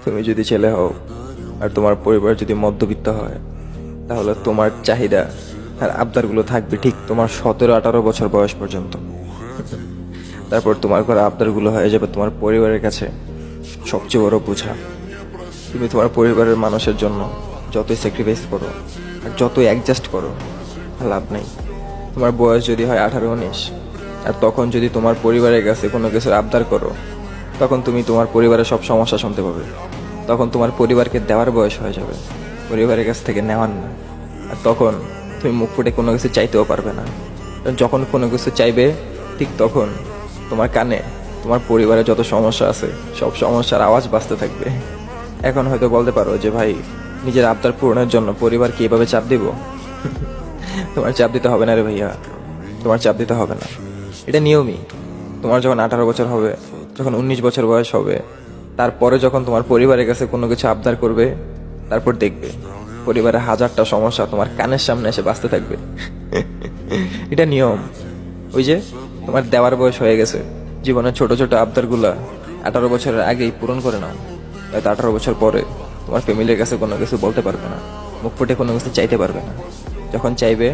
তুমি যদি ছেলে হও আর তোমার পরিবার যদি মধ্যবিত্ত হয়, তাহলে তোমার চাহিদা আর আবদারগুলো থাকবে ঠিক তোমার 17-18 বছর বয়স পর্যন্ত। তারপর তোমার করা আবদারগুলো হয়ে যাবে তোমার পরিবারের কাছে সবচেয়ে বড় বোঝা। তুমি তোমার পরিবারের মানুষের জন্য যতই স্যাক্রিফাইস করো আর যতই অ্যাডজাস্ট করো, লাভ নেই। তোমার বয়স যদি হয় 18-19, আর তখন যদি তোমার পরিবারের কাছে কোনো কিছুর আবদার করো, তখন তুমি তোমার পরিবারের সব সমস্যা শুনতে পাবে। তখন তোমার পরিবারকে দেওয়ার বয়স হয়ে যাবে, পরিবারের কাছ থেকে নেওয়ার না। আর তখন তুমি মুখ ফুটে কোনো কিছু চাইতেও পারবে না। যখন কোনো কিছু চাইবে, ঠিক তখন তোমার কানে তোমার পরিবারের যত সমস্যা আছে সব সমস্যার আওয়াজ বাজতে থাকবে। এখন হয়তো বলতে পারো যে ভাই, নিজের আবদার পূরণের জন্য পরিবারকে এভাবে চাপ দিব? তোমার চাপ দিতে হবে না রে ভাইয়া, তোমার চাপ দিতে হবে না। এটা নিয়মই। তোমার যখন 18 বছর হবে, যখন 19 বছর বয়স হবে, তারপরে যখন তোমার পরিবারের কাছে কোনো কিছু আবদার করবে, তারপর দেখবে পরিবারের হাজারটা সমস্যা তোমার কানের সামনে এসে বাঁচতে থাকবে। এটা নিয়ম। ওই যে তোমার দেওয়ার বয়স হয়ে গেছে, জীবনের ছোট ছোট আবদারগুলা 18 বছরের আগেই পূরণ করে নাও। হয়তো 18 বছর পরে তোমার ফ্যামিলির কাছে কোনো কিছু বলতে পারবে না, মুখ ফুটে কোনো কিছু চাইতে পারবে না। যখন চাইবে,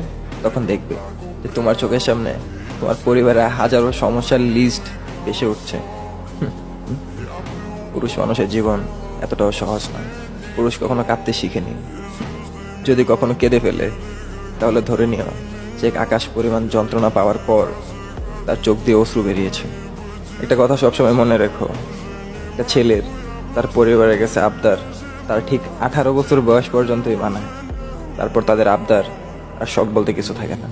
তখন দেখবে যে তোমার চোখের সামনে তোমার পরিবারের হাজারো সমস্যার লিস্ট ভেসে উঠছে। পুরুষ মানুষের জীবন এতটাও সহজ নয়। পুরুষ কখনো কাঁদতে শিখেনি। যদি কখনো কেঁদে ফেলে, তাহলে ধরে নিও যে আকাশ পরিমাণ যন্ত্রণা পাওয়ার পর তার চোখ দিয়ে অশ্রু বেরিয়েছে। একটা কথা সবসময় মনে রেখো, একটা ছেলের তার পরিবারের কাছে আবদার তার ঠিক 18 বছর বয়স পর্যন্তই মানায়। তারপর তাদের আবদার আর শখ বলতে কিছু থাকে না।